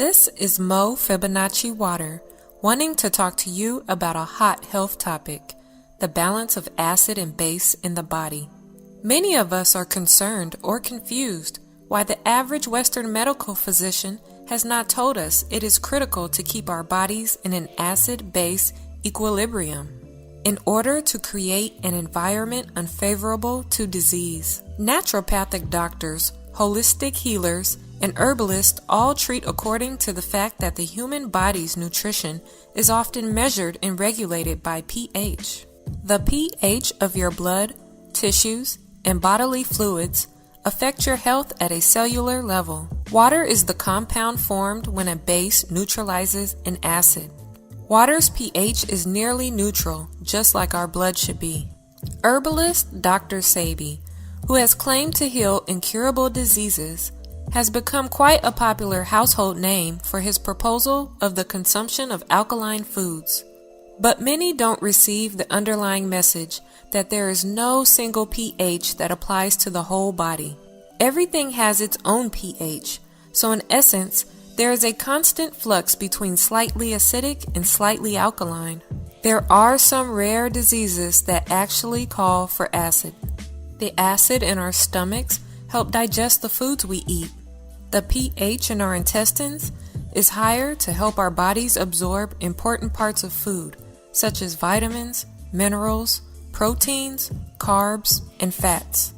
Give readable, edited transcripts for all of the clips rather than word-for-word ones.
This is Mo FibonacciWater, wanting to talk to you about a hot health topic, the balance of acid and base in the body. Many of us are concerned or confused why the average Western medical physician has not told us it is critical to keep our bodies in an acid-base equilibrium in order to create an environment unfavorable to disease. Naturopathic doctors, holistic healers, and herbalists all treat according to the fact that the human body's nutrition is often measured and regulated by pH. The pH of your blood, tissues, and bodily fluids affect your health at a cellular level. Water is the compound formed when a base neutralizes an acid. Water's pH is nearly neutral, just like our blood should be. Herbalist Dr. Sebi, who has claimed to heal incurable diseases, has become quite a popular household name for his proposal of the consumption of alkaline foods. But many don't receive the underlying message that there is no single pH that applies to the whole body. Everything has its own pH, so in essence, there is a constant flux between slightly acidic and slightly alkaline. There are some rare diseases that actually call for acid. The acid in our stomachs help digest the foods we eat. The pH in our intestines is higher to help our bodies absorb important parts of food, such as vitamins, minerals, proteins, carbs, and fats.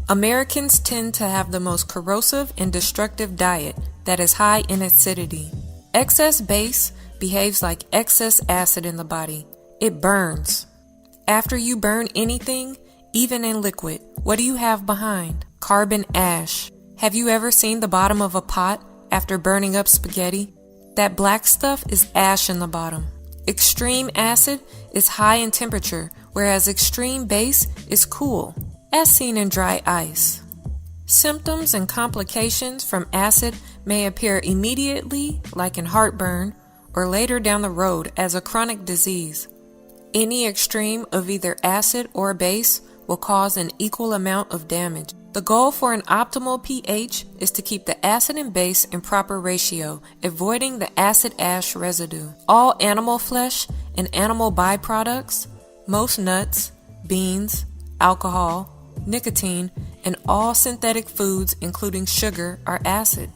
Americans tend to have the most corrosive and destructive diet that is high in acidity. Excess base behaves like excess acid in the body. It burns. After you burn anything, even in liquid, what do you have behind? Carbon ash. Have you ever seen the bottom of a pot after burning up spaghetti? That black stuff is ash in the bottom. Extreme acid is high in temperature, whereas extreme base is cool, as seen in dry ice. Symptoms and complications from acid may appear immediately, like in heartburn, or later down the road as a chronic disease. Any extreme of either acid or base will cause an equal amount of damage. The goal for an optimal pH is to keep the acid and base in proper ratio, avoiding the acid ash residue. All animal flesh and animal byproducts, most nuts, beans, alcohol, nicotine, and all synthetic foods including sugar are acid.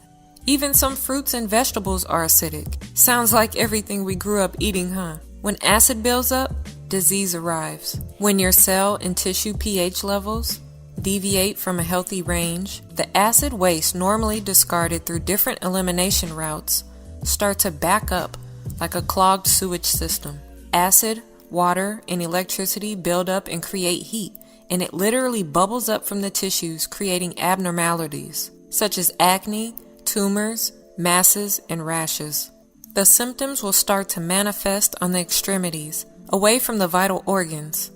Even some fruits and vegetables are acidic. Sounds like everything we grew up eating, huh? When acid builds up, disease arrives. When your cell and tissue pH levels deviate from a healthy range, the acid waste normally discarded through different elimination routes start to back up like a clogged sewage system. Acid, water, and electricity build up and create heat, and it literally bubbles up from the tissues, creating abnormalities such as acne, tumors, masses, and rashes. The symptoms will start to manifest on the extremities, away from the vital organs.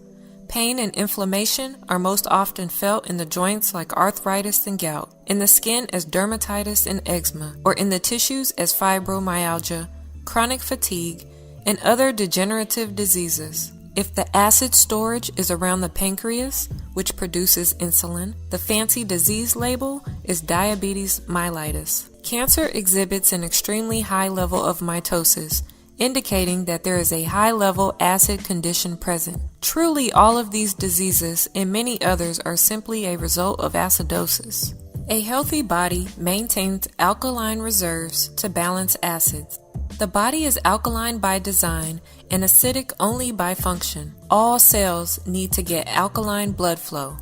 Pain and inflammation are most often felt in the joints like arthritis and gout, in the skin as dermatitis and eczema, or in the tissues as fibromyalgia, chronic fatigue, and other degenerative diseases. If the acid storage is around the pancreas, which produces insulin, the fancy disease label is diabetes mellitus. Cancer exhibits an extremely high level of mitosis, indicating that there is a high-level acid condition present. Truly, all of these diseases and many others are simply a result of acidosis. A healthy body maintains alkaline reserves to balance acids. The body is alkaline by design and acidic only by function. All cells need to get alkaline blood flow,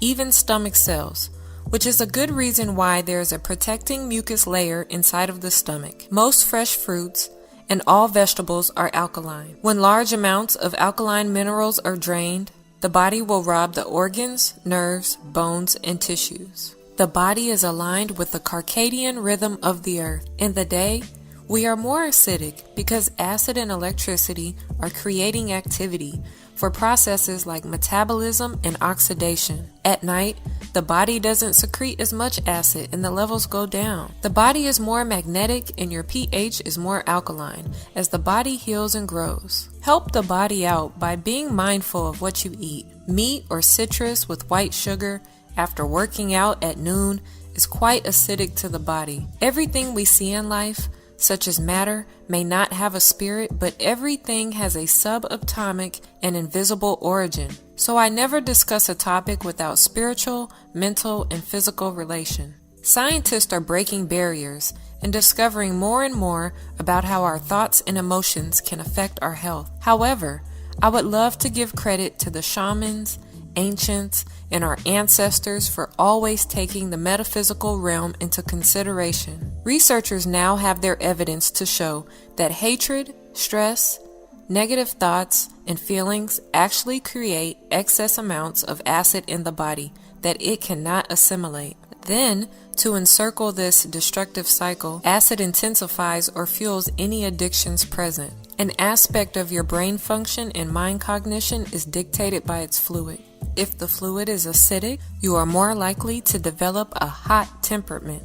even stomach cells, which is a good reason why there is a protecting mucus layer inside of the stomach. Most fresh fruits and all vegetables are alkaline. When large amounts of alkaline minerals are drained, the body will rob the organs, nerves, bones, and tissues. The body is aligned with the circadian rhythm of the earth. In the day, we are more acidic because acid and electricity are creating activity for processes like metabolism and oxidation. At night, the body doesn't secrete as much acid and the levels go down. The body is more magnetic and your pH is more alkaline as the body heals and grows. Help the body out by being mindful of what you eat. Meat or citrus with white sugar after working out at noon is quite acidic to the body. Everything we see in life, such as matter, may not have a spirit, but everything has a subatomic and invisible origin. So I never discuss a topic without spiritual, mental, and physical relation. Scientists are breaking barriers and discovering more and more about how our thoughts and emotions can affect our health. However, I would love to give credit to the shamans, ancients, and our ancestors for always taking the metaphysical realm into consideration. Researchers now have their evidence to show that hatred, stress, negative thoughts, and feelings actually create excess amounts of acid in the body that it cannot assimilate. Then, to encircle this destructive cycle, acid intensifies or fuels any addictions present. An aspect of your brain function and mind cognition is dictated by its fluid. If the fluid is acidic, you are more likely to develop a hot temperament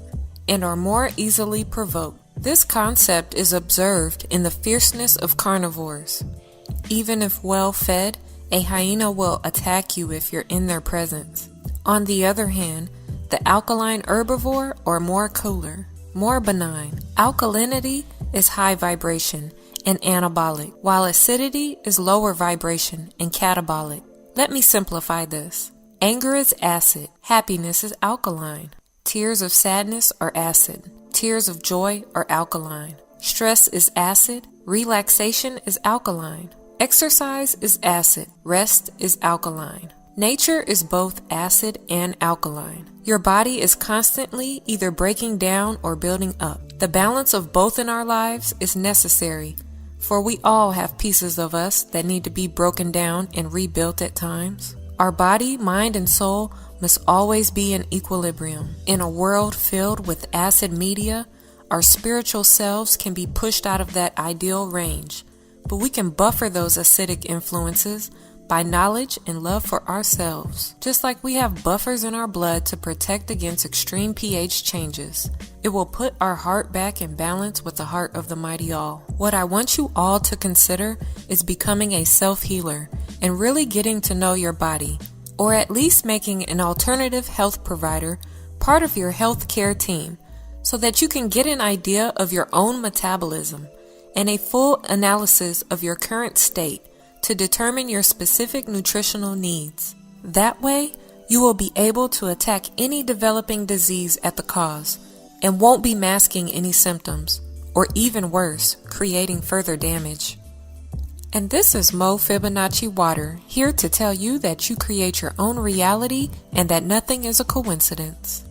and are more easily provoked. This concept is observed in the fierceness of carnivores. Even if well fed, a hyena will attack you if you're in their presence. On the other hand, the alkaline herbivore are more cooler, more benign. Alkalinity is high vibration and anabolic, while acidity is lower vibration and catabolic. Let me simplify this. Anger is acid. Happiness is alkaline. Tears of sadness are acid. Tears of joy are alkaline. Stress is acid. Relaxation is alkaline. Exercise is acid. Rest is alkaline. Nature is both acid and alkaline. Your body is constantly either breaking down or building up. The balance of both in our lives is necessary, for we all have pieces of us that need to be broken down and rebuilt at times. Our body, mind, and soul must always be in equilibrium. In a world filled with acid media, our spiritual selves can be pushed out of that ideal range, but we can buffer those acidic influences by knowledge and love for ourselves. Just like we have buffers in our blood to protect against extreme pH changes, it will put our heart back in balance with the heart of the mighty all. What I want you all to consider is becoming a self-healer and really getting to know your body, or at least making an alternative health provider part of your health care team so that you can get an idea of your own metabolism and a full analysis of your current state to determine your specific nutritional needs. That way, you will be able to attack any developing disease at the cause and won't be masking any symptoms, or even worse, creating further damage. And this is Mo FibonacciWater, here to tell you that you create your own reality and that nothing is a coincidence.